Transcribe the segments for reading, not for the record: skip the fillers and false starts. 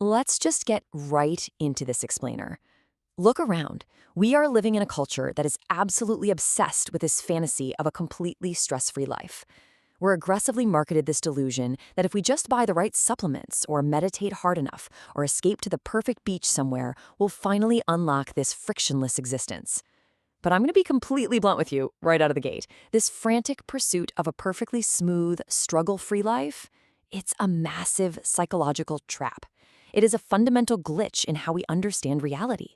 Let's just get right into this explainer. Look around. We are living in a culture that is absolutely obsessed with this fantasy of a completely stress-free life. We're aggressively marketed this delusion that if we just buy the right supplements or meditate hard enough or escape to the perfect beach somewhere, we'll finally unlock this frictionless existence. But I'm going to be completely blunt with you right out of the gate. This frantic pursuit of a perfectly smooth, struggle-free life, it's a massive psychological trap. It is a fundamental glitch in how we understand reality.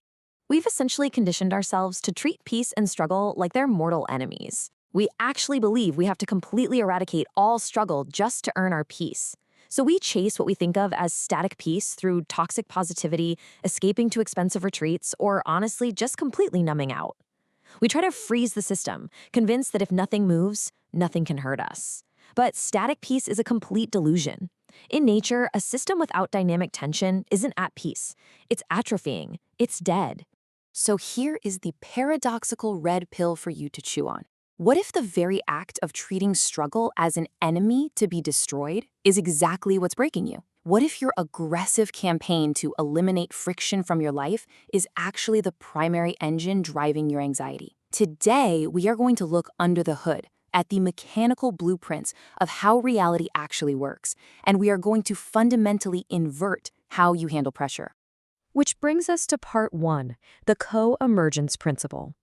We've essentially conditioned ourselves to treat peace and struggle like they're mortal enemies. We actually believe we have to completely eradicate all struggle just to earn our peace. So we chase what we think of as static peace through toxic positivity, escaping to expensive retreats, or honestly just completely numbing out. We try to freeze the system, convinced that if nothing moves, nothing can hurt us. But static peace is a complete delusion. In nature, a system without dynamic tension isn't at peace. It's atrophying. It's dead. So here is the paradoxical red pill for you to chew on. What if the very act of treating struggle as an enemy to be destroyed is exactly what's breaking you? What if your aggressive campaign to eliminate friction from your life is actually the primary engine driving your anxiety? Today, we are going to look under the hood at the mechanical blueprints of how reality actually works, and we are going to fundamentally invert how you handle pressure. Which brings us to part 1, the co-emergence principle.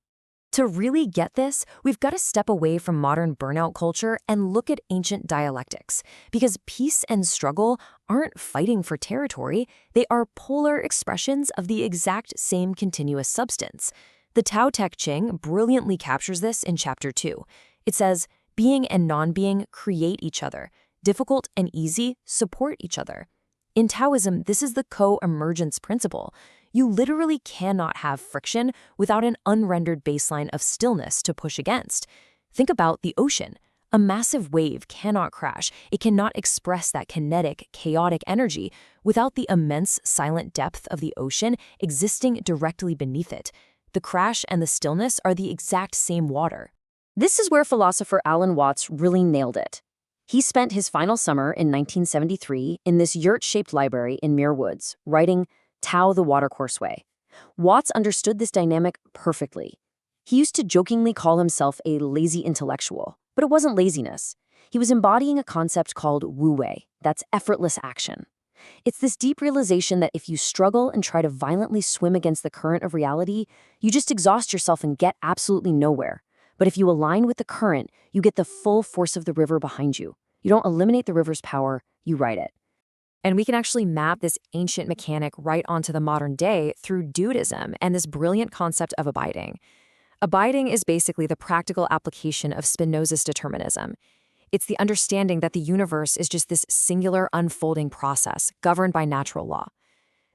To really get this, we've got to step away from modern burnout culture and look at ancient dialectics, because peace and struggle aren't fighting for territory, they are polar expressions of the exact same continuous substance. The Tao Te Ching brilliantly captures this in Chapter 2. It says, being and non-being create each other. Difficult and easy support each other. In Taoism, this is the co-emergence principle. You literally cannot have friction without an unrendered baseline of stillness to push against. Think about the ocean. A massive wave cannot crash. It cannot express that kinetic, chaotic energy without the immense silent depth of the ocean existing directly beneath it. The crash and the stillness are the exact same water. This is where philosopher Alan Watts really nailed it. He spent his final summer in 1973 in this yurt-shaped library in Muir Woods, writing Tao the Watercourse Way. Watts understood this dynamic perfectly. He used to jokingly call himself a lazy intellectual, but it wasn't laziness. He was embodying a concept called wu-wei, that's effortless action. It's this deep realization that if you struggle and try to violently swim against the current of reality, you just exhaust yourself and get absolutely nowhere. But if you align with the current, you get the full force of the river behind you. You don't eliminate the river's power, you ride it. And we can actually map this ancient mechanic right onto the modern day through Dudeism and this brilliant concept of abiding. Abiding is basically the practical application of Spinoza's determinism. It's the understanding that the universe is just this singular unfolding process governed by natural law.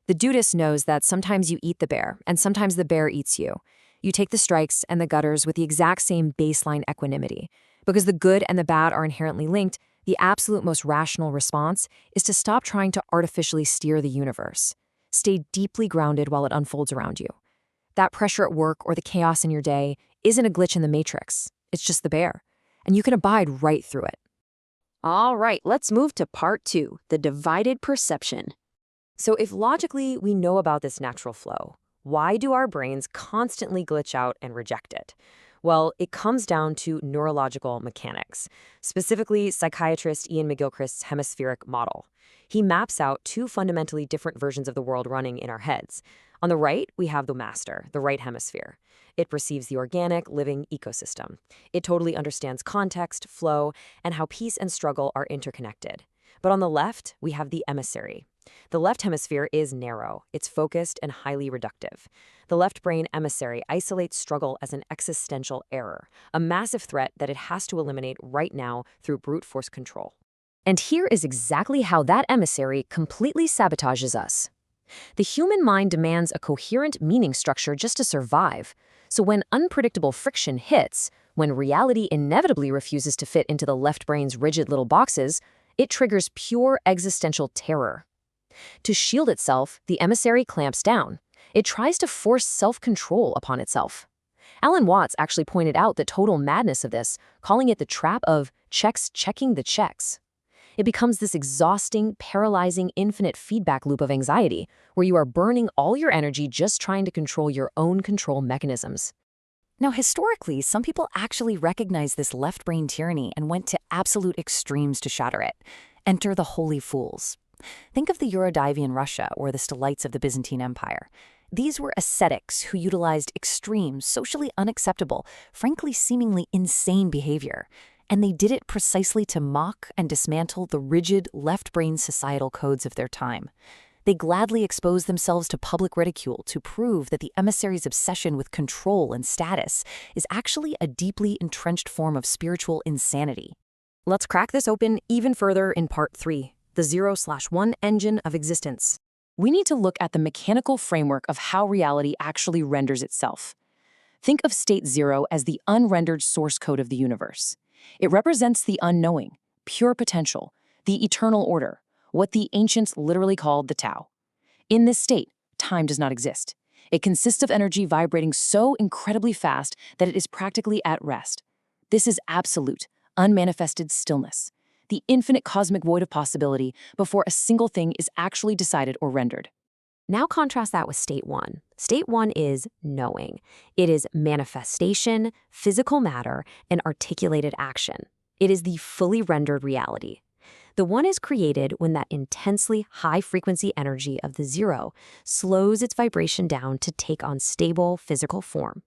The Dudeist knows that sometimes you eat the bear and sometimes the bear eats you. You take the strikes and the gutters with the exact same baseline equanimity. Because the good and the bad are inherently linked, the absolute most rational response is to stop trying to artificially steer the universe. Stay deeply grounded while it unfolds around you. That pressure at work or the chaos in your day isn't a glitch in the matrix. It's just the bear. And you can abide right through it. All right, let's move to part 2, the divided perception. So if logically we know about this natural flow, why do our brains constantly glitch out and reject it? Well, it comes down to neurological mechanics, specifically psychiatrist Iain McGilchrist's hemispheric model. He maps out 2 fundamentally different versions of the world running in our heads. On the right, we have the master, the right hemisphere. It perceives the organic, living ecosystem. It totally understands context, flow, and how peace and struggle are interconnected. But on the left, we have the emissary. The left hemisphere is narrow, it's focused and highly reductive. The left-brain emissary isolates struggle as an existential error, a massive threat that it has to eliminate right now through brute force control. And here is exactly how that emissary completely sabotages us. The human mind demands a coherent meaning structure just to survive. So when unpredictable friction hits, when reality inevitably refuses to fit into the left brain's rigid little boxes, it triggers pure existential terror. To shield itself, the emissary clamps down. It tries to force self-control upon itself. Alan Watts actually pointed out the total madness of this, calling it the trap of checks checking the checks. It becomes this exhausting, paralyzing, infinite feedback loop of anxiety, where you are burning all your energy just trying to control your own control mechanisms. Now, historically, some people actually recognized this left-brain tyranny and went to absolute extremes to shatter it. Enter the holy fools. Think of the Eurodive Russia or the Stalites of the Byzantine Empire. These were ascetics who utilized extreme, socially unacceptable, frankly seemingly insane behavior. And they did it precisely to mock and dismantle the rigid left-brain societal codes of their time. They gladly exposed themselves to public ridicule to prove that the emissary's obsession with control and status is actually a deeply entrenched form of spiritual insanity. Let's crack this open even further in Part 3, the 0/1 engine of existence. We need to look at the mechanical framework of how reality actually renders itself. Think of state 0 as the unrendered source code of the universe. It represents the unknowing, pure potential, the eternal order, what the ancients literally called the Tao. In this state, time does not exist. It consists of energy vibrating so incredibly fast that it is practically at rest. This is absolute, unmanifested stillness, the infinite cosmic void of possibility before a single thing is actually decided or rendered. Now contrast that with state 1. State 1 is knowing. It is manifestation, physical matter, and articulated action. It is the fully rendered reality. The 1 is created when that intensely high-frequency energy of the 0 slows its vibration down to take on stable physical form.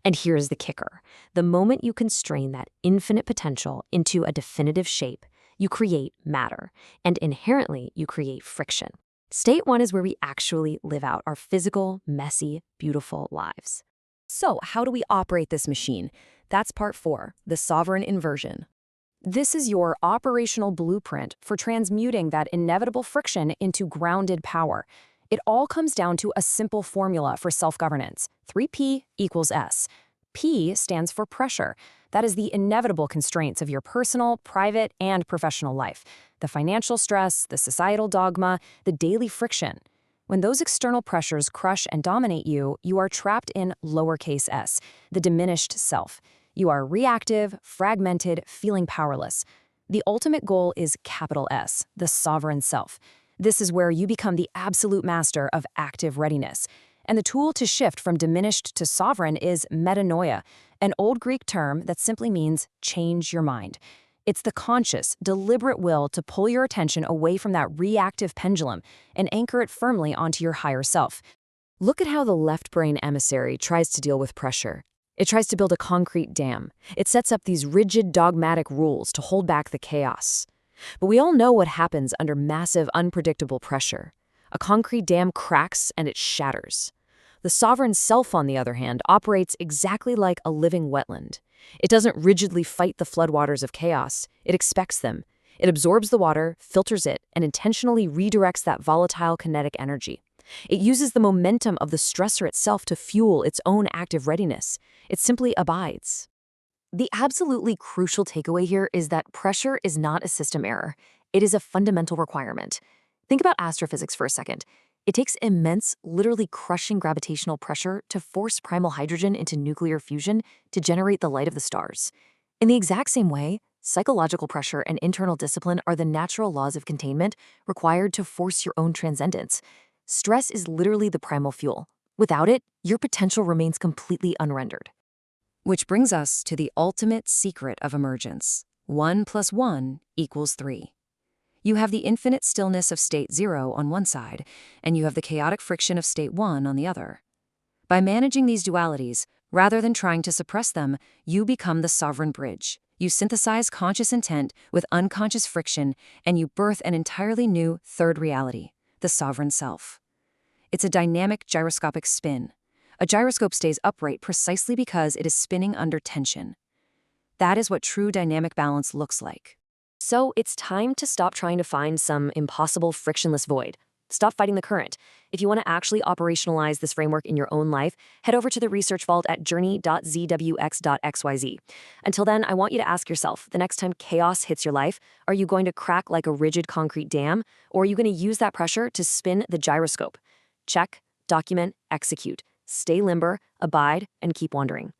And here's the kicker. The moment you constrain that infinite potential into a definitive shape, you create matter, and inherently you create friction. State 1 is where we actually live out our physical, messy, beautiful lives. So, how do we operate this machine? That's Part 4, the sovereign inversion. This is your operational blueprint for transmuting that inevitable friction into grounded power. It all comes down to a simple formula for self-governance. 3P equals S. P stands for pressure. That is the inevitable constraints of your personal, private, and professional life. The financial stress, the societal dogma, the daily friction. When those external pressures crush and dominate you, you are trapped in lowercase s, the diminished self. You are reactive, fragmented, feeling powerless. The ultimate goal is capital S, the sovereign self. This is where you become the absolute master of active readiness. And the tool to shift from diminished to sovereign is metanoia, an old Greek term that simply means change your mind. It's the conscious, deliberate will to pull your attention away from that reactive pendulum and anchor it firmly onto your higher self. Look at how the left-brain emissary tries to deal with pressure. It tries to build a concrete dam. It sets up these rigid, dogmatic rules to hold back the chaos. But we all know what happens under massive, unpredictable pressure. A concrete dam cracks and it shatters. The sovereign self, on the other hand, operates exactly like a living wetland. It doesn't rigidly fight the floodwaters of chaos. It expects them. It absorbs the water, filters it, and intentionally redirects that volatile kinetic energy. It uses the momentum of the stressor itself to fuel its own active readiness. It simply abides. The absolutely crucial takeaway here is that pressure is not a system error. It is a fundamental requirement. Think about astrophysics for a second. It takes immense, literally crushing gravitational pressure to force primal hydrogen into nuclear fusion to generate the light of the stars. In the exact same way, psychological pressure and internal discipline are the natural laws of containment required to force your own transcendence. Stress is literally the primal fuel. Without it, your potential remains completely unrendered. Which brings us to the ultimate secret of emergence. 1 + 1 = 3. You have the infinite stillness of state 0 on one side, and you have the chaotic friction of state 1 on the other. By managing these dualities, rather than trying to suppress them, you become the sovereign bridge. You synthesize conscious intent with unconscious friction, and you birth an entirely new third reality, the sovereign self. It's a dynamic gyroscopic spin. A gyroscope stays upright precisely because it is spinning under tension. That is what true dynamic balance looks like. So it's time to stop trying to find some impossible frictionless void. Stop fighting the current. If you want to actually operationalize this framework in your own life, head over to the research vault at journey.zwx.xyz. Until then, I want you to ask yourself, the next time chaos hits your life, are you going to crack like a rigid concrete dam, or are you going to use that pressure to spin the gyroscope? Check, document, execute. Stay limber, abide, and keep wondering.